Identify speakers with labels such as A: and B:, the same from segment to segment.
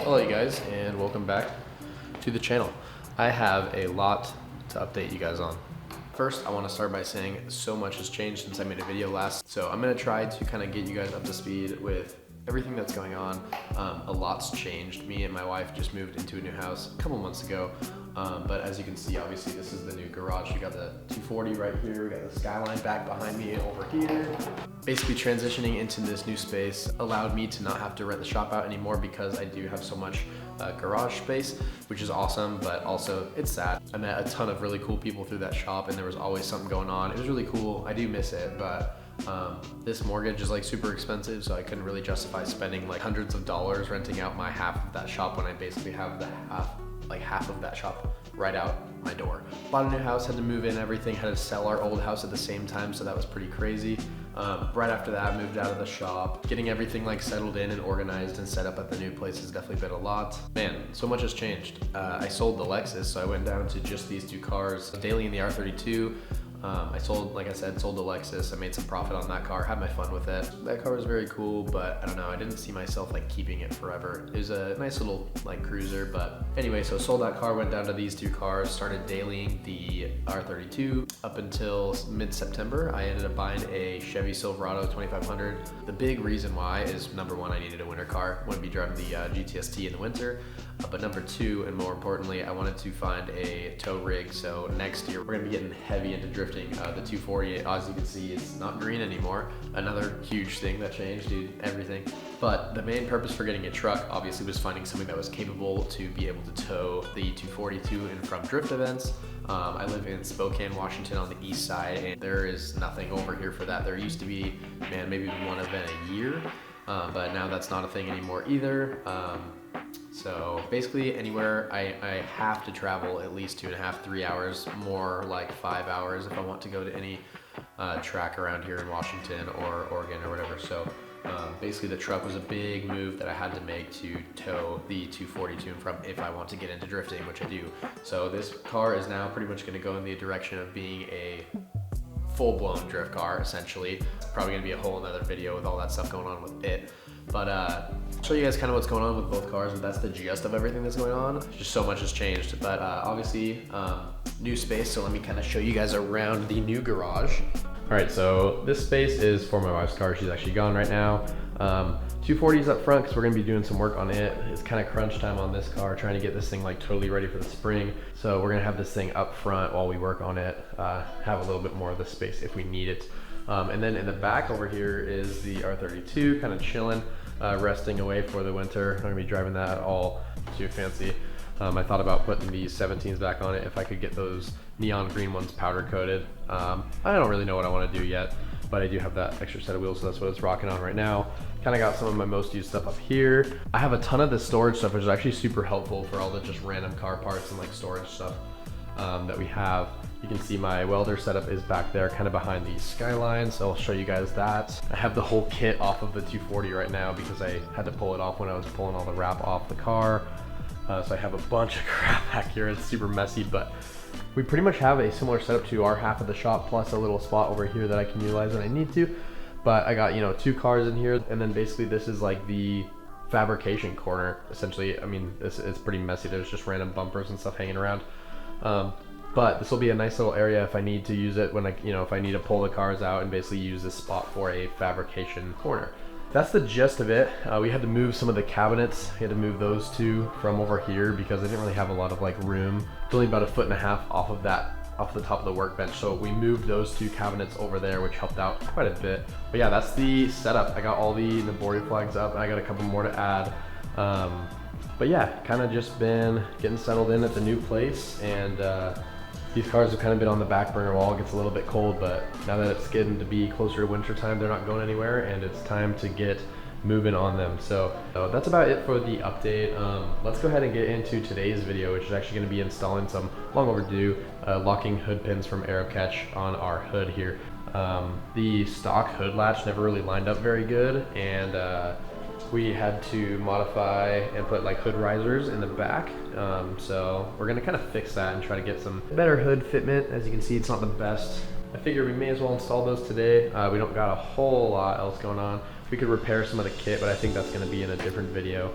A: Hello you guys, and welcome back to the channel. I have a lot to update you guys on. First, I want to start by saying so much has changed since I made a video last, so I'm going to try to kind of get you guys up to speed with everything that's going on. A lot's changed. Me and my wife just moved into a new house a couple months ago, but as you can see, obviously this is the new garage. We got the 240 right here, we got the skyline back behind me over here. Basically transitioning into this new space allowed me to not have to rent the shop out anymore because I do have so much garage space, which is awesome, but also it's sad. I met a ton of really cool people through that shop and there was always something going on. It was really cool. I do miss it, but this mortgage is like super expensive, so I couldn't really justify spending like hundreds of dollars renting out my half of that shop when I basically have the half of that shop right out my door. Bought a new house, had to move in everything, had to sell our old house at the same time, so that was pretty crazy. Right after that, moved out of the shop. Getting everything like settled in and organized and set up at the new place has definitely been a lot. Man, so much has changed. I sold the Lexus, so I went down to just these two cars. Daily in the R32. I sold, like I said, sold the Lexus. I made some profit on that car, had my fun with it. That car was very cool, but I don't know, I didn't see myself like keeping it forever. It was a nice little like cruiser, but anyway, so sold that car, went down to these two cars, started dailying the R32 up until mid-September. I ended up buying a Chevy Silverado 2500. The big reason why is number one, I needed a winter car. I wouldn't be driving the GTS-T in the winter. But number two, and more importantly, I wanted to find a tow rig. So next year, we're gonna be getting heavy into drifting. The 240, as you can see, it's not green anymore. Another huge thing that changed, dude, everything. But the main purpose for getting a truck, obviously, was finding something that was capable to be able to tow the 240 to and from drift events. I live in Spokane, Washington on the east side, and there is nothing over here for that. There used to be, man, maybe one event a year, but now that's not a thing anymore either. So basically anywhere I have to travel at least 2.5, 3 hours, more like 5 hours if I want to go to any track around here in Washington or Oregon or whatever. So basically the truck was a big move that I had to make to tow the 240 to and from if I want to get into drifting, which I do. So this car is now pretty much going to go in the direction of being a full-blown drift car, essentially. It's probably going to be a whole another video with all that stuff going on with it. But I'll show you guys kind of what's going on with both cars, but that's the gist of everything that's going on. Just so much has changed, but obviously new space, so let me kind of show you guys around the new garage. All right, so this space is for my wife's car. She's actually gone right now. 240's up front because we're gonna be doing some work on it. It's kind of crunch time on this car, trying to get this thing like totally ready for the spring. So we're gonna have this thing up front while we work on it, have a little bit more of the space if we need it. And then in the back over here is the R32, kind of chilling, resting away for the winter. I'm not gonna be driving that at all too fancy. I thought about putting the 17s back on it if I could get those neon green ones powder coated. I don't really know what I want to do yet, but I do have that extra set of wheels, so that's what it's rocking on right now. Kind of got some of my most used stuff up here. I have a ton of the storage stuff, which is actually super helpful for all the just random car parts and like storage stuff that we have. You can see my welder setup is back there, kind of behind the skyline, so I'll show you guys that. I have the whole kit off of the 240 right now because I had to pull it off when I was pulling all the wrap off the car. So I have a bunch of crap back here. It's super messy, but we pretty much have a similar setup to our half of the shop, plus a little spot over here that I can utilize when I need to. But I got, you know, two cars in here, and then basically this is like the fabrication corner, essentially. I mean, it's pretty messy. There's just random bumpers and stuff hanging around. But this will be a nice little area if I need to use it when if I need to pull the cars out and basically use this spot for a fabrication corner. That's the gist of it. We had to move some of the cabinets. We had to move those two from over here because I didn't really have a lot of like room. It's only about 1.5 feet off the top of the workbench. So we moved those two cabinets over there, which helped out quite a bit. But yeah, that's the setup. I got all the Nabori flags up and I got a couple more to add. But yeah, kind of just been getting settled in at the new place, and these cars have kind of been on the back burner while it gets a little bit cold, but now that it's getting to be closer to winter time, they're not going anywhere, and it's time to get moving on them. So that's about it for the update. Let's go ahead and get into today's video, which is actually going to be installing some long overdue locking hood pins from Aerocatch on our hood here. The stock hood latch never really lined up very good, and we had to modify and put like hood risers in the back. So we're gonna kind of fix that and try to get some better hood fitment. As you can see, it's not the best. I figure we may as well install those today. We don't got a whole lot else going on. We could repair some of the kit, but I think that's gonna be in a different video.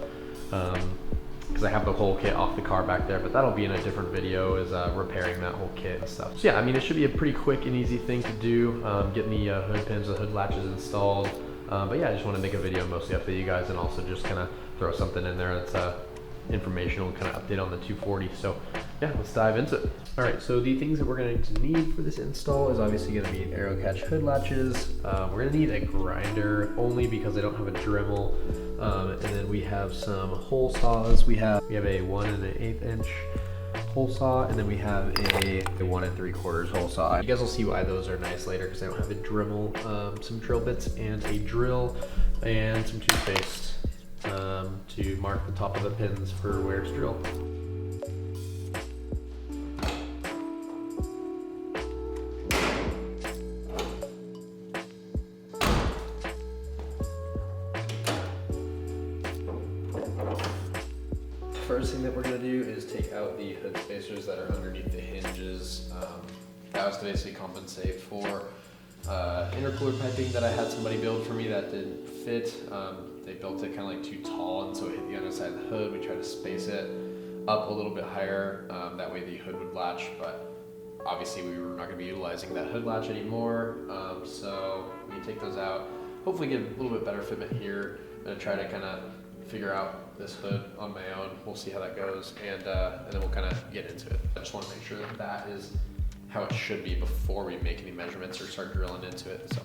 A: because I have the whole kit off the car back there, but that'll be in a different video, is repairing that whole kit and stuff. So yeah, I mean, it should be a pretty quick and easy thing to do, getting the hood pins, the hood latches installed. But yeah, I just want to make a video mostly update you guys, and also just kind of throw something in there that's informational kind of update on the 240. So yeah, let's dive into it. All right, so the things that we're going to need for this install is obviously going to be Aerocatch hood latches. We're going to need a grinder only because I don't have a Dremel. And then we have some hole saws. We have a 1 1/8 inch hole saw, and then we have a 1 3/4 hole saw. You guys will see why those are nice later because I don't have a Dremel. Some drill bits and a drill and some toothpaste to mark the top of the pins for where it's drilled. First thing that we're going to do is take out the hood spacers that are underneath the hinges. That was to basically compensate for intercooler piping that I had somebody build for me that didn't fit. They built it kind of like too tall, and so it hit the underside of the hood. We tried to space it up a little bit higher, that way the hood would latch, but obviously we were not going to be utilizing that hood latch anymore. So we take those out, hopefully get a little bit better fitment here. I'm going to try to kind of figure out this hood on my own. We'll see how that goes, and then we'll kind of get into it. I just want to make sure that that is how it should be before we make any measurements or start drilling into it. So.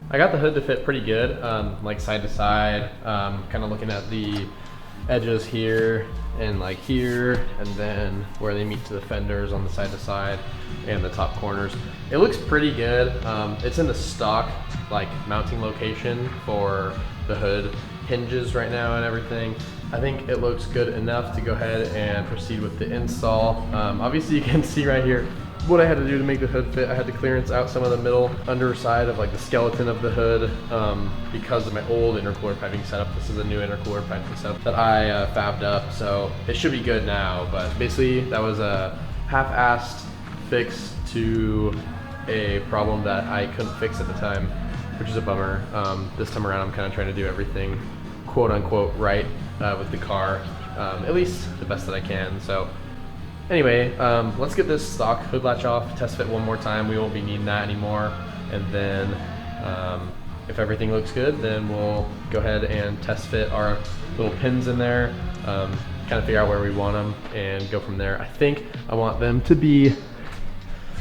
A: I got the hood to fit pretty good, like side to side, kind of looking at the edges here and like here, and then where they meet to the fenders on the side to side and the top corners. It looks pretty good. It's in the stock like mounting location for the hood hinges right now and everything. I think it looks good enough to go ahead and proceed with the install. Obviously you can see right here what I had to do to make the hood fit. I had to clearance out some of the middle underside of like the skeleton of the hood because of my old intercooler piping setup. This is a new intercooler piping setup that I fabbed up, so it should be good now. But basically that was a half-assed fix to a problem that I couldn't fix at the time, which is a bummer. This time around I'm kind of trying to do everything quote unquote right with the car, at least the best that I can. So anyway, let's get this stock hood latch off, test fit one more time. We won't be needing that anymore. And then if everything looks good, then we'll go ahead and test fit our little pins in there, kind of figure out where we want them and go from there. I think I want them to be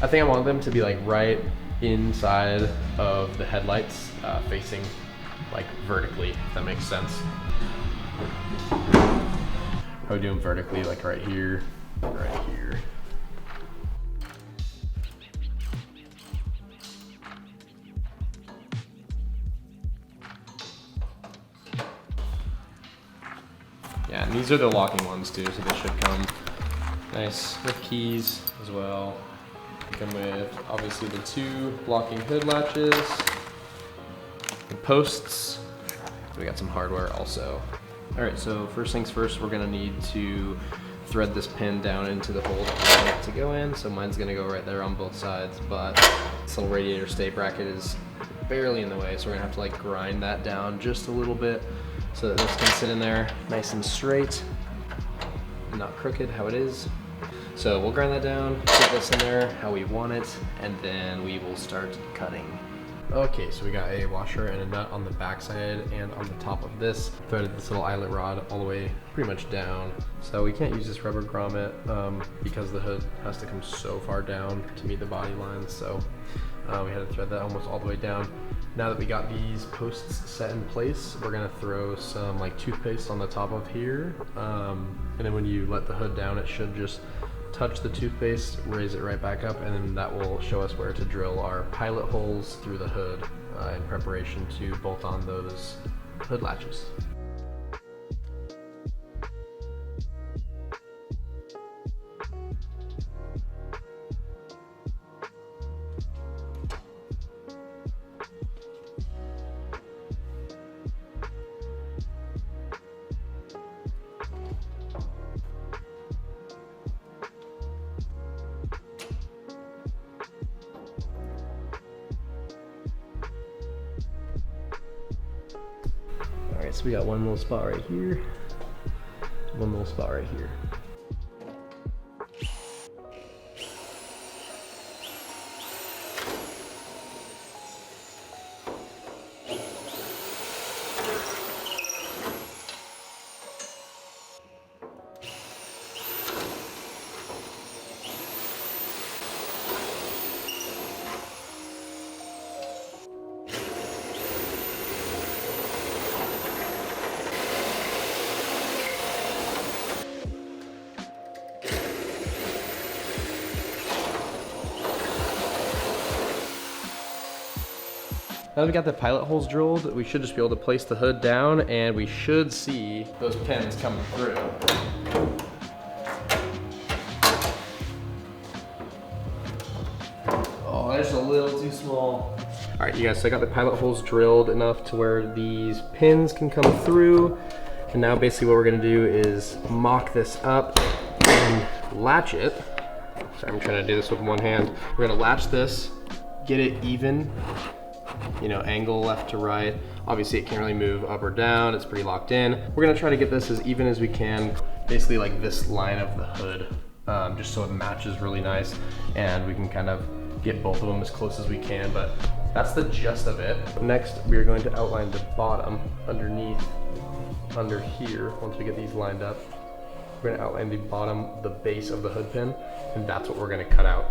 A: like right inside of the headlights, facing like vertically, if that makes sense. Probably do them vertically, like right here. Right here. Yeah, and these are the locking ones too, so they should come nice with keys as well. They come with obviously the 2 locking hood latches, the posts. We got some hardware also. All right, so first things first, we're gonna need to thread this pin down into the hole that we want it to go in. So mine's gonna go right there on both sides, but this little radiator stay bracket is barely in the way, so we're gonna have to like grind that down just a little bit so that this can sit in there nice and straight and not crooked how it is. So we'll grind that down, put this in there how we want it, and then we will start cutting. Okay, so we got a washer and a nut on the back side and on the top of this. Threaded this little eyelet rod all the way pretty much down. So we can't use this rubber grommet because the hood has to come so far down to meet the body lines. So We had to thread that almost all the way down. Now that we got these posts set in place, we're gonna throw some like toothpaste on the top of here. And then when you let the hood down, it should just touch the toothpaste, raise it right back up, and then that will show us where to drill our pilot holes through the hood in preparation to bolt on those hood latches. Alright, so we got one little spot right here, one little spot right here. Now that we got the pilot holes drilled, we should just be able to place the hood down and we should see those pins coming through. Oh, that's a little too small. All right, you guys, so I got the pilot holes drilled enough to where these pins can come through. And now basically what we're gonna do is mock this up and latch it. Sorry, I'm trying to do this with one hand. We're gonna latch this, get it even, you know, angle left to right. Obviously it can't really move up or down, it's pretty locked in. We're gonna try to get this as even as we can, basically like this line of the hood, just so it matches really nice and we can kind of get both of them as close as we can, but that's the gist of it. Next, we are going to outline the bottom underneath, under here, once we get these lined up. We're gonna outline the bottom, the base of the hood pin, and that's what we're gonna cut out.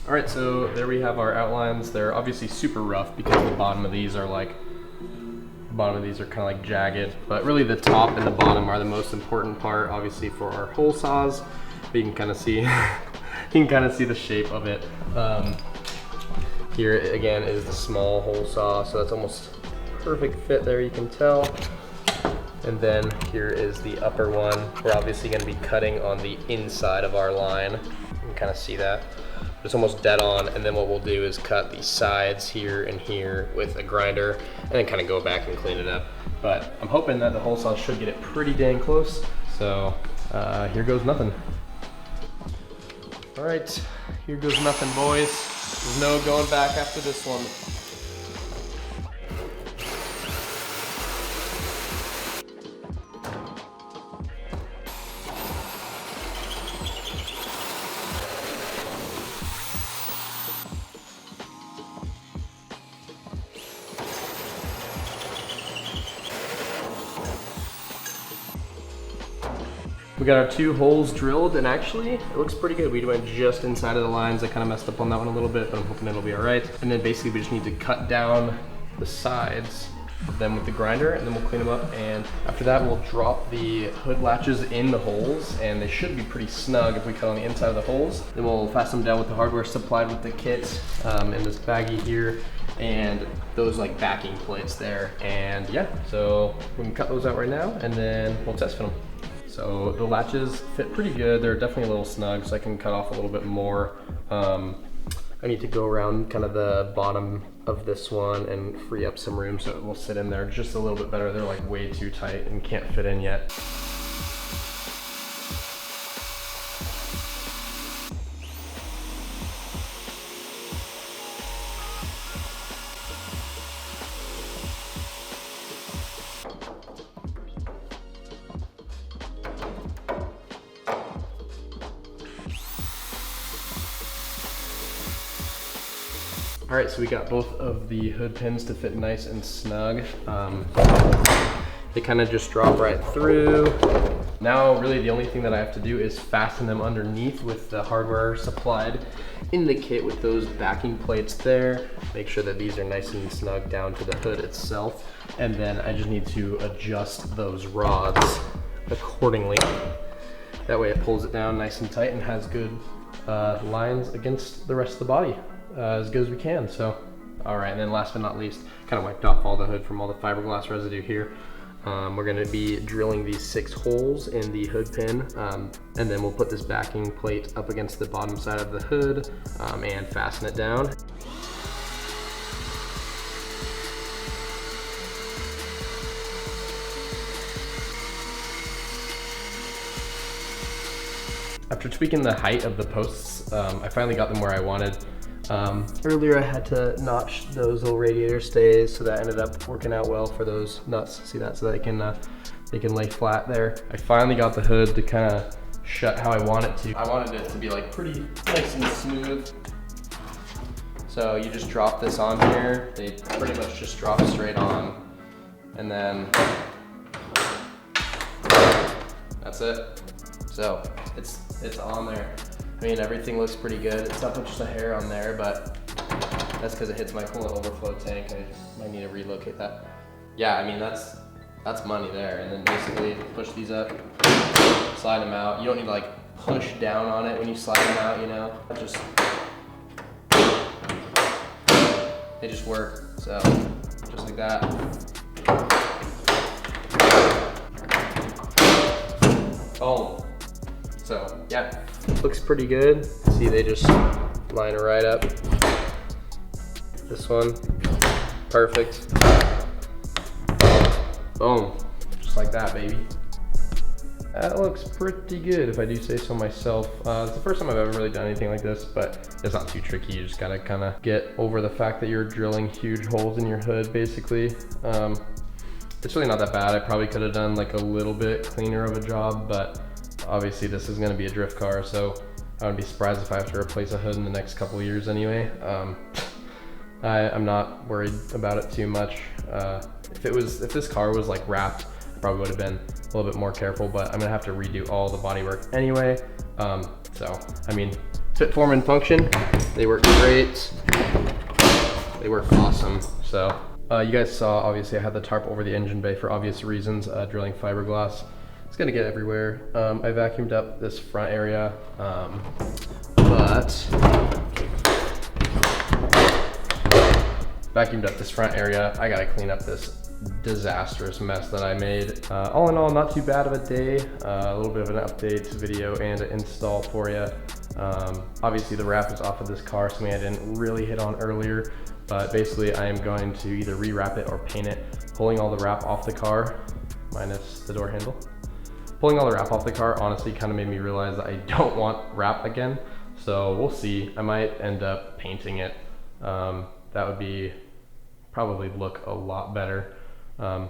A: All right, so there we have our outlines. They're obviously super rough because the bottom of these are kind of like jagged, but really the top and the bottom are the most important part, obviously, for our hole saws. But you can kind of see, the shape of it. Here again is the small hole saw, so that's almost perfect fit there, you can tell. And then here is the upper one. We're obviously going to be cutting on the inside of our line. You can kind of see that. It's almost dead on, and then what we'll do is cut the sides here and here with a grinder and then kind of go back and clean it up. But I'm hoping that the hole saw should get it pretty dang close. So here goes nothing. All right, here goes nothing, boys. There's no going back after this one. We got our 2 holes drilled, and actually it looks pretty good. We went just inside of the lines. I kind of messed up on that one a little bit, but I'm hoping it'll be all right. And then basically we just need to cut down the sides of them with the grinder, and then we'll clean them up. And after that, we'll drop the hood latches in the holes, and they should be pretty snug if we cut on the inside of the holes. Then we'll fasten them down with the hardware supplied with the kit in this baggie here, and those like backing plates there. And yeah, so we can cut those out right now, and then we'll test fit them. So the latches fit pretty good. They're definitely a little snug, so I can cut off a little bit more. I need to go around kind of the bottom of this one and free up some room so it will sit in there just a little bit better. They're like way too tight and can't fit in yet.
B: All right, so we got both of the hood pins to fit nice and snug. They kind of just drop right through. Now, really the only thing that I have to do is fasten them underneath with the hardware supplied in the kit with those backing plates there. Make sure that these are nice and snug down to the hood itself. And then I just need to adjust those rods accordingly. That way it pulls it down nice and tight and has good lines against the rest of the body. As good as we can. So, all right, and then last but not least, kind of wiped off all the hood from all the fiberglass residue here. We're going to be drilling these 6 holes in the hood pin, and then we'll put this backing plate up against the bottom side of the hood and fasten it down. After tweaking the height of the posts, I finally got them where I wanted. Earlier I had to notch those little radiator stays, so that ended up working out well for those nuts. See that? So that they can lay flat there. I finally got the hood to kind of shut how I want it to. I wanted it to be like pretty nice and smooth. So you just drop this on here. They pretty much just drop straight on, and then that's it. So it's on there. I mean, everything looks pretty good. It's not just a hair on there, but that's because it hits my coolant overflow tank. I might need to relocate that. Yeah, I mean, that's money there. And then basically push these up, slide them out. You don't need to like push down on it when you slide them out, you know? They just work. So just like that. Oh, so yeah. Looks pretty good. See, they just line right up. This one, perfect. Boom, just like that, baby. That looks pretty good, if I do say so myself. It's the first time I've ever really done anything like this, but it's not too tricky. You just gotta kind of get over the fact that you're drilling huge holes in your hood, basically. It's really not that bad. I probably could have done like a little bit cleaner of a job, but obviously this is going to be a drift car, so I wouldn't be surprised if I have to replace a hood in the next couple of years anyway. I'm not worried about it too much. If this car was like wrapped, I probably would have been a little bit more careful, but I'm gonna have to redo all the bodywork anyway. So I mean, fit, form, and function, they work great. They work awesome. So you guys saw, obviously I had the tarp over the engine bay for obvious reasons, drilling fiberglass. It's gonna get everywhere. I vacuumed up this front area, I gotta clean up this disastrous mess that I made. All in all, not too bad of a day. A little bit of an update video and an install for you. Obviously the wrap is off of this car, something I didn't really hit on earlier, but basically I am going to either rewrap it or paint it, pulling all the wrap off the car, minus the door handle. Pulling all the wrap off the car honestly kind of made me realize that I don't want wrap again. So we'll see. I might end up painting it. That would be probably look a lot better. The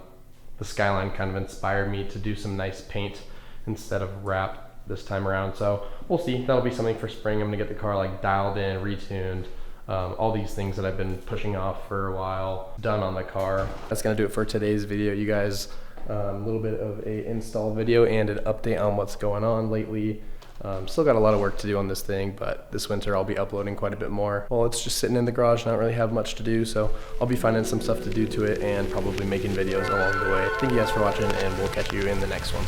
B: Skyline kind of inspired me to do some nice paint instead of wrap this time around. So we'll see. That'll be something for spring. I'm gonna get the car like dialed in, retuned. All these things that I've been pushing off for a while, done on the car. That's gonna do it for today's video, you guys. A little bit of a install video and an update on what's going on lately. Still got a lot of work to do on this thing, but this winter I'll be uploading quite a bit more. Well, it's just sitting in the garage, I don't really have much to do, so I'll be finding some stuff to do to it and probably making videos along the way. Thank you guys for watching, and we'll catch you in the next one.